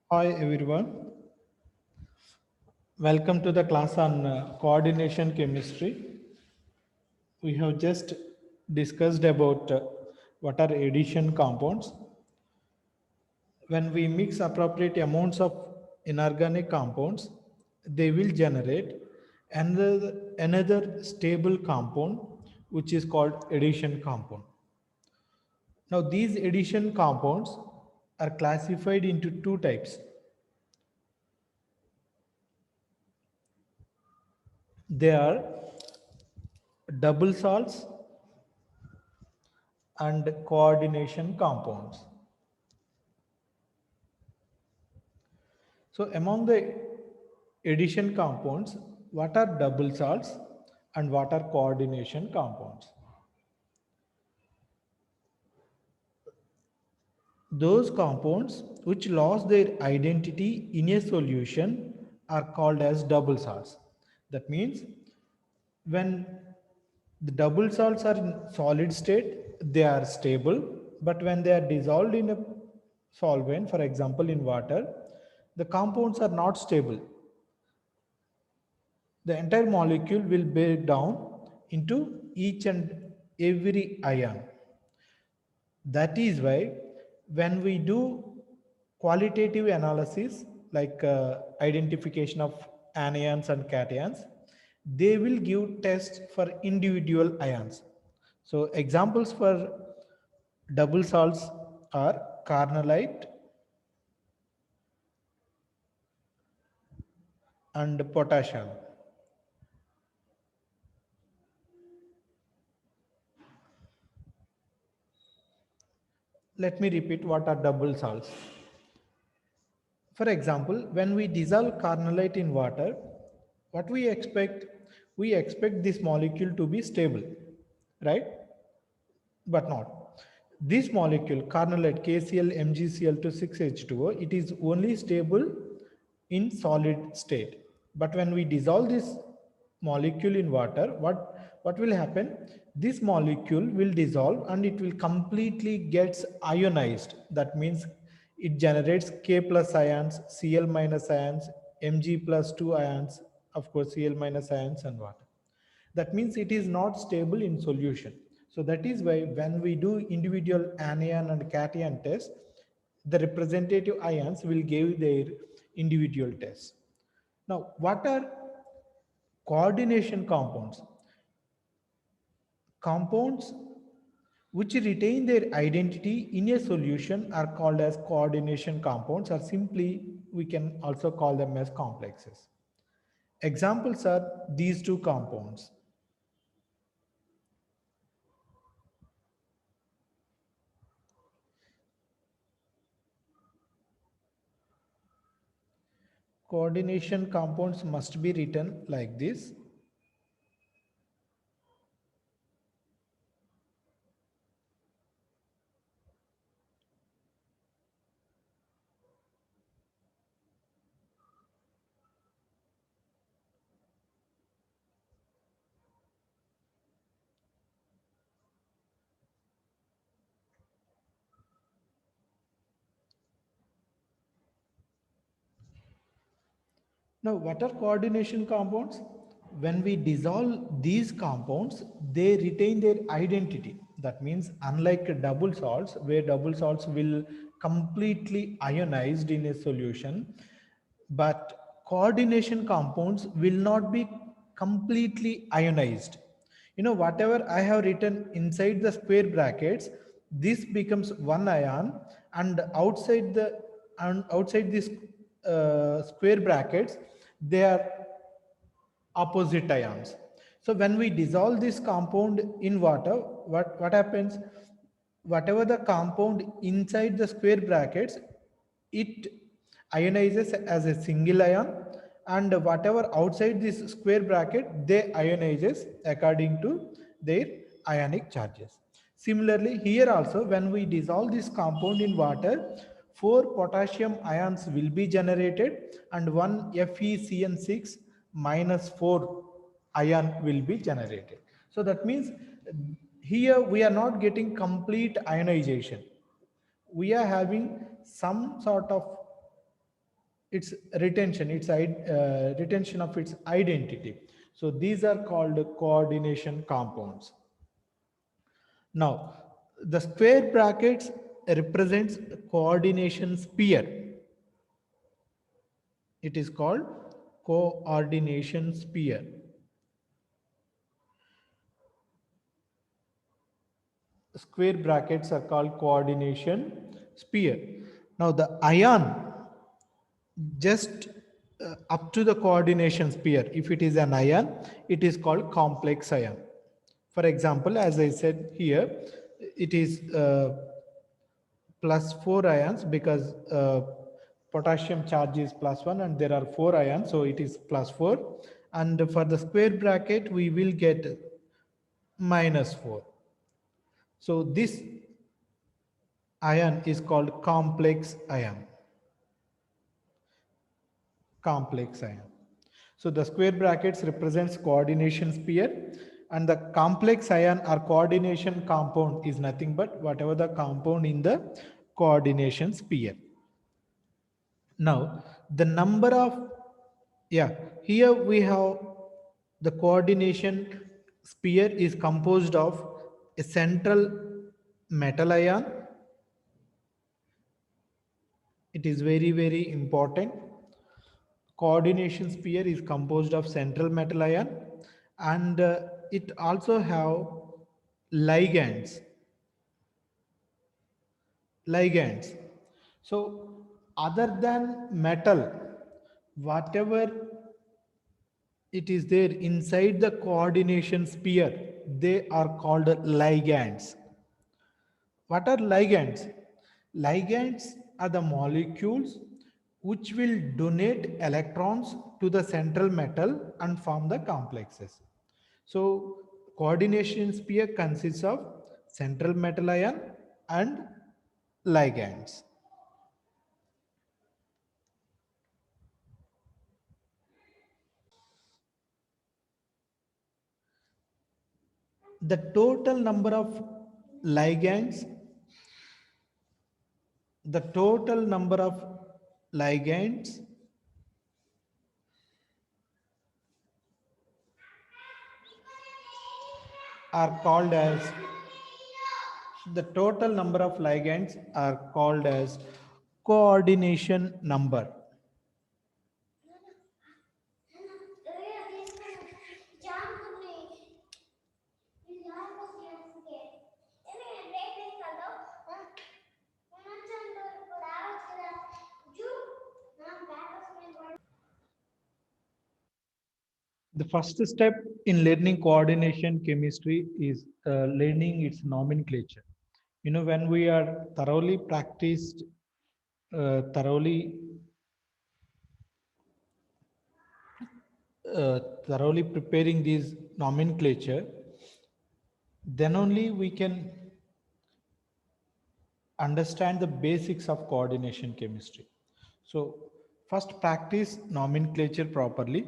Hi everyone, welcome to the class on coordination chemistry. We have just discussed about what are addition compounds. When we mix appropriate amounts of inorganic compounds, they will generate another stable compound which is called addition compound. Now these addition compounds are classified into two types. They are double salts and coordination compounds. So among the addition compounds, what are double salts and what are coordination compounds? Those compounds which lost their identity in a solution are called as double salts. That means when the double salts are in solid state, they are stable, but when they are dissolved in a solvent, for example in water, the compounds are not stable. The entire molecule will break down into each and every ion. That is why when we do qualitative analysis like identification of anions and cations, they will give tests for individual ions. So examples for double salts are carnallite and potassium. Let me repeat what are double salts. For example, when we dissolve carnallite in water, what we expect? We expect this molecule to be stable, right? But not. This molecule, carnallite KCl MgCl to 6H2O, it is only stable in solid state. But when we dissolve this molecule in water, what will happen? This molecule will dissolve and it will completely gets ionized. That means it generates K plus ions, Cl minus ions, Mg plus 2 ions, of course Cl minus ions and water. That means it is not stable in solution. So that is why when we do individual anion and cation test, the representative ions will give their individual tests. Now, what are coordination compounds? Compounds which retain their identity in a solution are called as coordination compounds, or simply we can also call them as complexes. Examples are these two compounds. Coordination compounds must be written like this. Now, what are coordination compounds? When we dissolve these compounds, they retain their identity. That means, unlike double salts, where double salts will completely ionized in a solution, but coordination compounds will not be completely ionized. Whatever I have written inside the square brackets, this becomes one ion, and outside this square brackets, they are opposite ions. So when we dissolve this compound in water, what happens? Whatever the compound inside the square brackets, it ionizes as a single ion, and whatever outside this square bracket, they ionizes according to their ionic charges. Similarly, here also when we dissolve this compound in water, four potassium ions will be generated and one FeCN6 minus 4 ion will be generated. So that means here we are not getting complete ionization. We are having some sort of its retention, retention of its identity. So these are called coordination compounds. Now, the square brackets represents coordination sphere. It is called coordination sphere. Square brackets are called coordination sphere. Now the ion just up to the coordination sphere, if it is an ion, it is called complex ion. For example, as I said here, it is plus 4 ions because potassium charge is plus 1 and there are 4 ions, so it is plus 4. And for the square bracket, we will get minus 4. So this ion is called complex ion. Complex ion. So the square brackets represents coordination sphere, and the complex ion or coordination compound is nothing but whatever the compound in the coordination sphere. Now the number of, here we have the coordination sphere is composed of a central metal ion. It is very, very important. Coordination sphere is composed of central metal ion, and it also have ligands. So other than metal, whatever it is there inside the coordination sphere, they are called ligands. What are ligands? Ligands are the molecules which will donate electrons to the central metal and form the complexes. So coordination sphere consists of central metal ion and ligands. The total number of ligands, the total number of ligands are called as the total number of ligands are called as coordination number. The first step in learning coordination chemistry is learning its nomenclature. You know, when we are thoroughly practiced, thoroughly thoroughly preparing these nomenclature, then only we can understand the basics of coordination chemistry. So first practice nomenclature properly.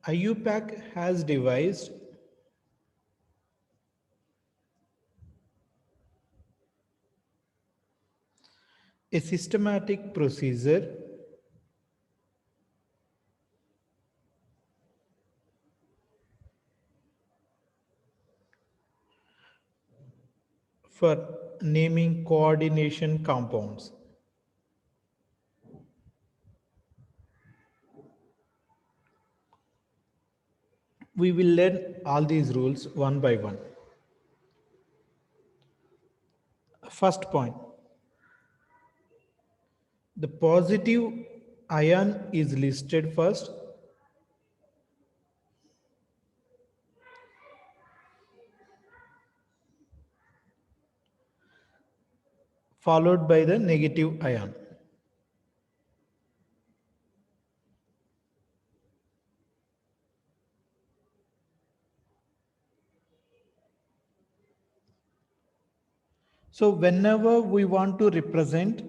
IUPAC has devised a systematic procedure for naming coordination compounds. We will learn all these rules one by one. First point, the positive ion is listed first, followed by the negative ion. So whenever we want to represent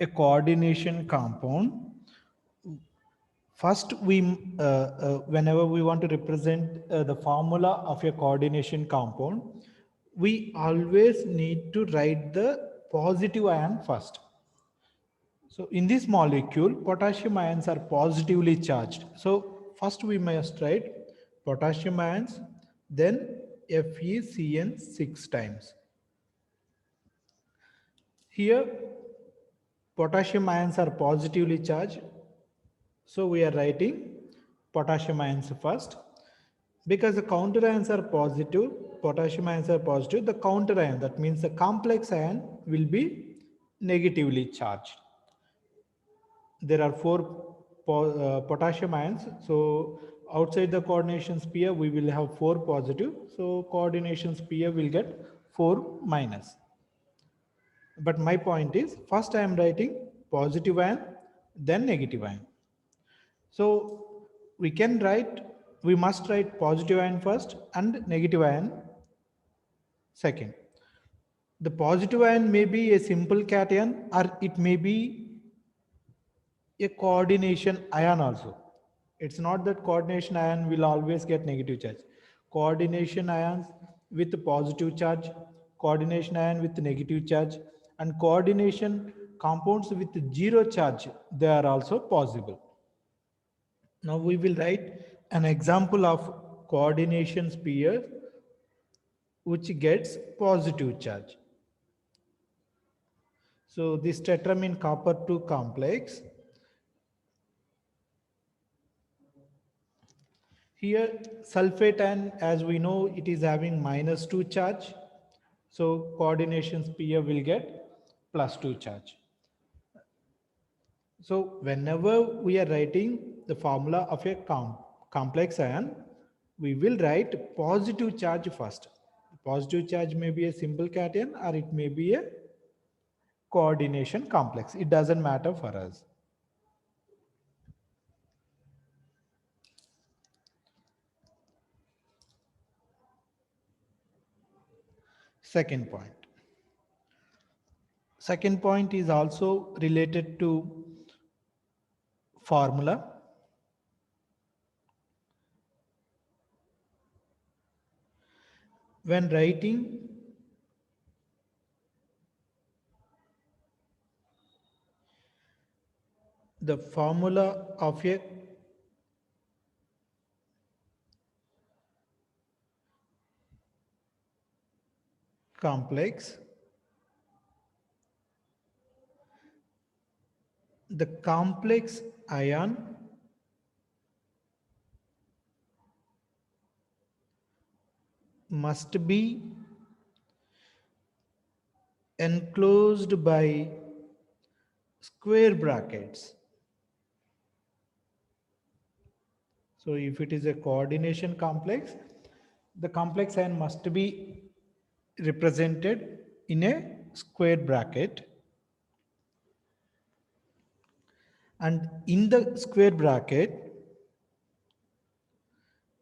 a coordination compound, first whenever we want to represent the formula of a coordination compound, we always need to write the positive ion first. So in this molecule, potassium ions are positively charged. So first we must write potassium ions, then FeCN 6 times. Here, potassium ions are positively charged. So we are writing potassium ions first. Because the counter ions are positive, potassium ions are positive, the counter ion, that means the complex ion, will be negatively charged. There are four potassium ions. So outside the coordination sphere, we will have four positive. So coordination sphere will get four minus. But my point is, first I am writing positive ion, then negative ion. So we must write positive ion first and negative ion second. The positive ion may be a simple cation or it may be a coordination ion also. It's not that coordination ion will always get negative charge. Coordination ions with positive charge, coordination ion with negative charge, and coordination compounds with zero charge, they are also possible. Now we will write an example of coordination sphere which gets positive charge. So this tetramine copper 2 complex, here sulfate ion, as we know, it is having -2 charge. So coordination sphere will get +2 charge. So whenever we are writing the formula of a complex ion, we will write positive charge first. Positive charge may be a simple cation or it may be a coordination complex. It doesn't matter for us. Second point. Second point is also related to formula. When writing the formula of a complex, the complex ion must be enclosed by square brackets. So if it is a coordination complex, the complex ion must be represented in a square bracket, and in the square bracket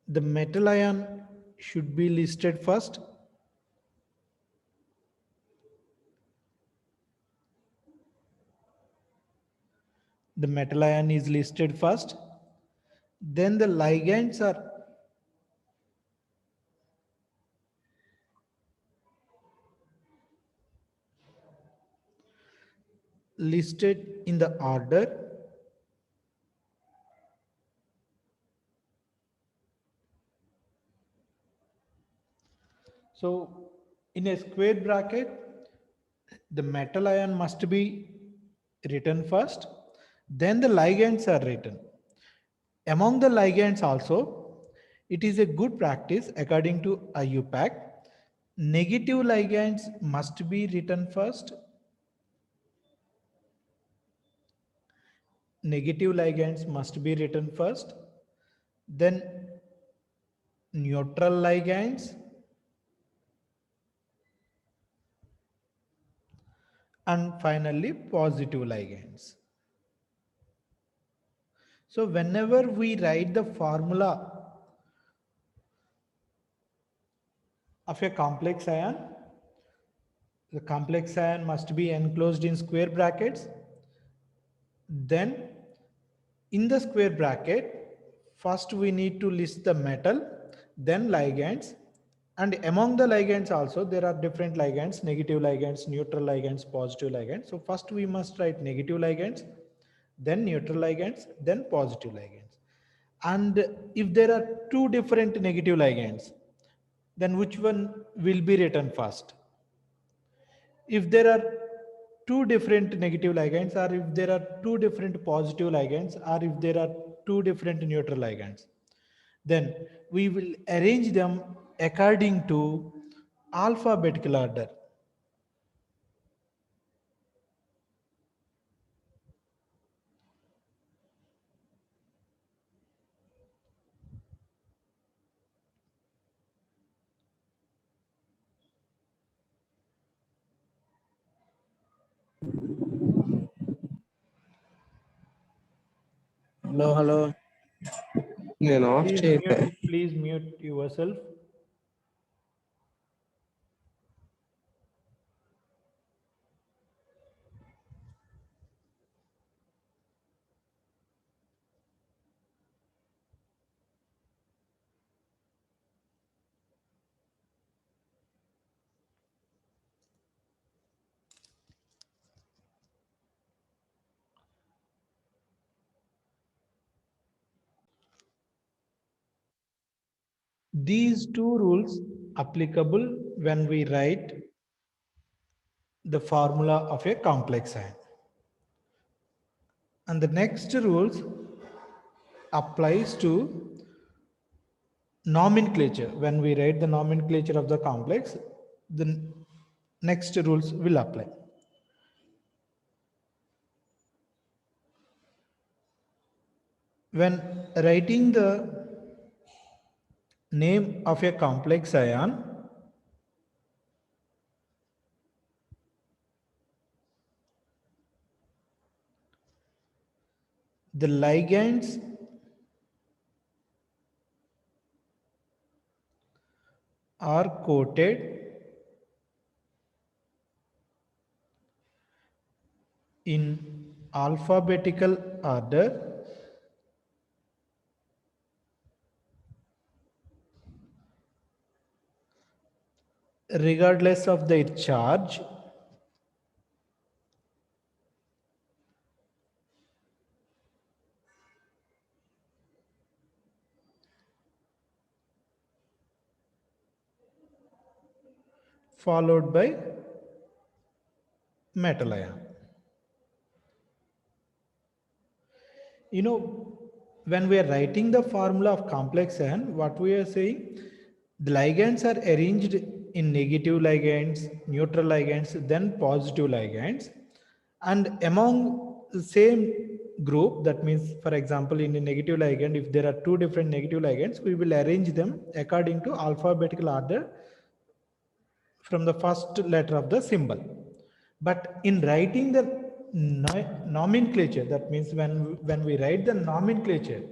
the metal ion should be listed first, the metal ion is listed first, then the ligands are listed in the order. So in a square bracket, the metal ion must be written first, then the ligands are written. Among the ligands also, it is a good practice according to IUPAC. Negative ligands must be written first. Negative ligands must be written first. Then neutral ligands, and finally positive ligands. So whenever we write the formula of a complex ion, the complex ion must be enclosed in square brackets. Then in the square bracket, first we need to list the metal, then ligands, And among the ligands also, there are different ligands, negative ligands, neutral ligands, positive ligands. So first we must write negative ligands, then neutral ligands, then positive ligands. And if there are two different negative ligands, then which one will be written first? If there are two different negative ligands, or if there are two different positive ligands, or if there are two different neutral ligands, then we will arrange them according to alphabetical order. Hello hello నేను of Please చేయలే. mute, please mute yourself. These two rules applicable when we write the formula of a complex ion. And the next rules applies to nomenclature. When we write the nomenclature of the complex, the next rules will apply. When writing the name of a complex ion, the ligands are quoted in alphabetical order regardless of their charge, followed by metal ion. You know, when we are writing the formula of complex ion, what we are saying, the ligands are arranged in negative ligands, neutral ligands, then positive ligands. And among the same group, that means for example in a negative ligand, if there are two different negative ligands, we will arrange them according to alphabetical order from the first letter of the symbol. But in writing the nomenclature, that means when we write the nomenclature,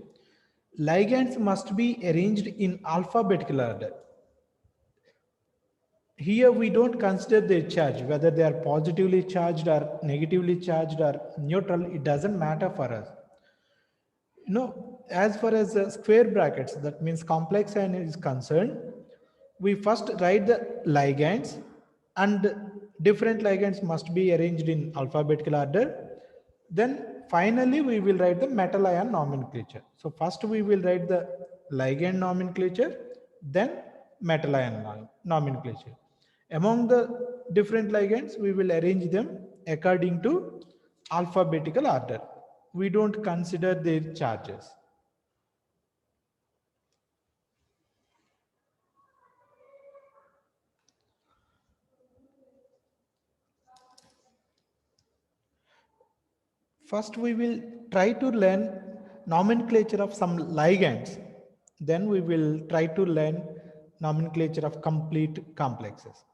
ligands must be arranged in alphabetical order. Here we don't consider their charge, whether they are positively charged or negatively charged or neutral, it doesn't matter for us. You know, as far as square brackets, that means complex ion is concerned, we first write the ligands, and different ligands must be arranged in alphabetical order. Then finally we will write the metal ion nomenclature. So first we will write the ligand nomenclature, then metal ion nomenclature. Among the different ligands, we will arrange them according to alphabetical order. We don't consider their charges. First, we will try to learn nomenclature of some ligands. Then we will try to learn nomenclature of complete complexes.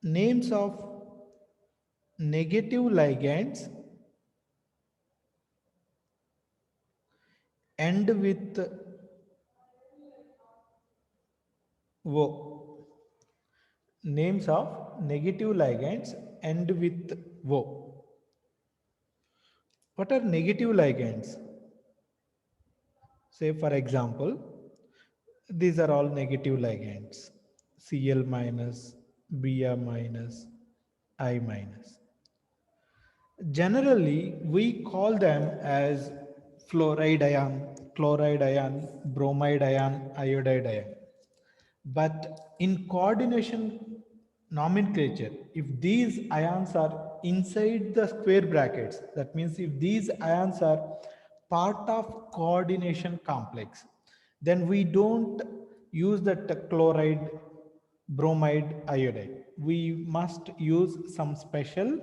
Names of negative ligands end with O. Names of negative ligands end with O. What are negative ligands? Say for example, these are all negative ligands, Cl minus, Br minus, I minus. Generally, we call them as fluoride ion, chloride ion, bromide ion, iodide ion. But in coordination nomenclature, if these ions are inside the square brackets, that means if these ions are part of coordination complex, then we don't use the chloride, bromide, iodide. We must use some special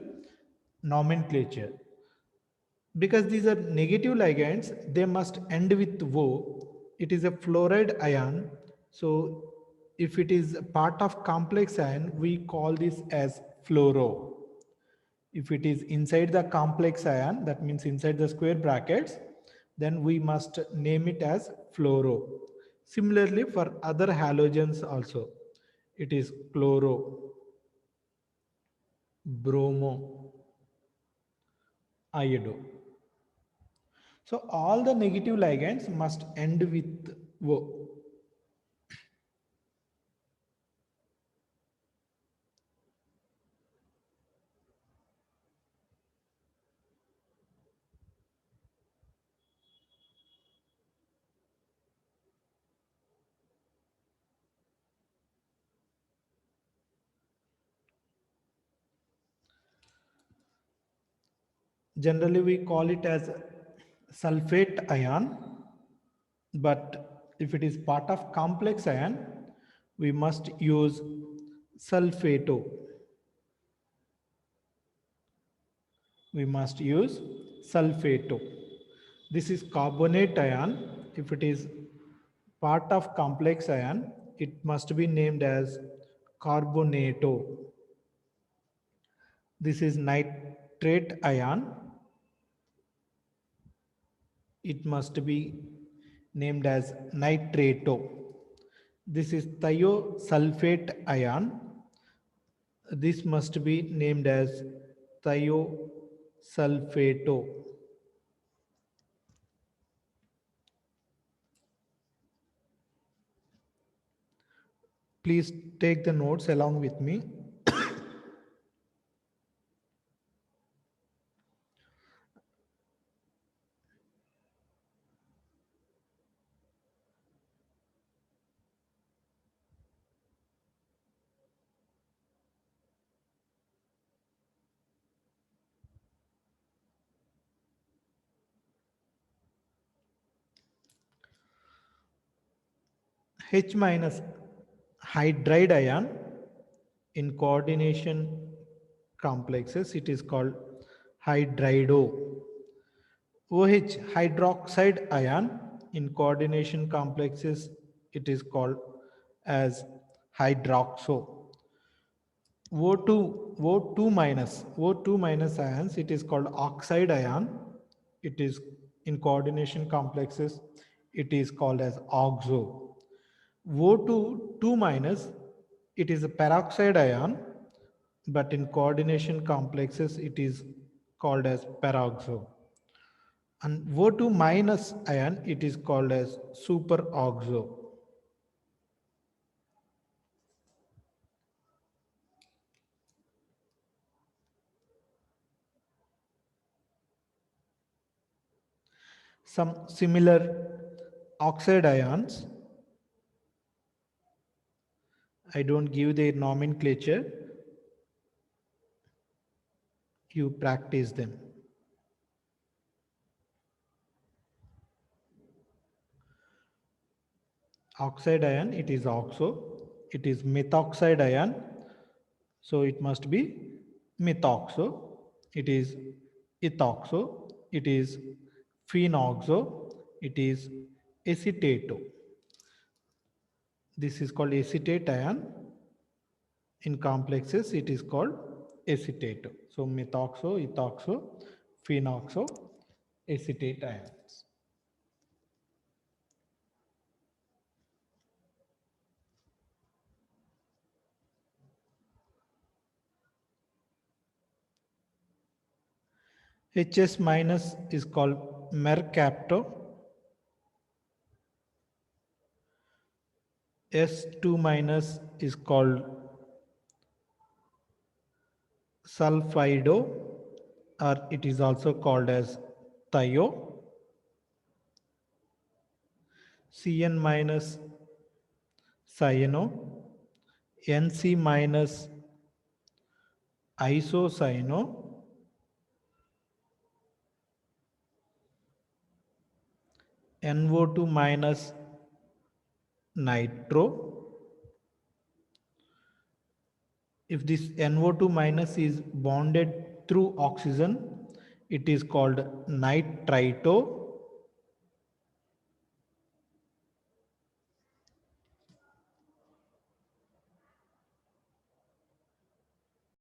nomenclature. Because these are negative ligands, they must end with O. It is a fluoride ion. So if it is a part of complex ion, we call this as fluoro. If it is inside the complex ion, that means inside the square brackets, then we must name it as fluoro. Similarly, for other halogens also, it is chloro, bromo, iodo. So all the negative ligands must end with O. Generally, we call it as sulfate ion, but if it is part of complex ion, we must use sulfato. We must use sulfato. This is carbonate ion. If it is part of complex ion, it must be named as carbonato. This is nitrate ion. It must be named as nitrato. This is thiosulfate ion. This must be named as thiosulfato. Please take the notes along with me. H minus hydride ion in coordination complexes, it is called hydrido. OH hydroxide ion in coordination complexes, it is called as hydroxo. O2 minus ions, it is called oxide ion. It is in coordination complexes, it is called as oxo. O2 2 minus, it is a peroxide ion, but in coordination complexes, it is called as peroxo. And O2 minus ion, it is called as superoxo. Some similar oxide ions, I don't give their nomenclature, you practice them. Oxide ion, it is oxo. It is methoxide ion, so it must be methoxo. It is ethoxo. It is phenoxo. It is acetato. This is called acetate ion. In complexes, it is called acetato. So methoxo, ethoxo, phenoxo, acetate ions. HS minus is called mercapto. S2 minus is called sulfido, or it is also called as thio. Cn minus cyano, Nc minus isocyano, NO2 minus nitro. If this NO2 minus is bonded through oxygen, it is called nitrito.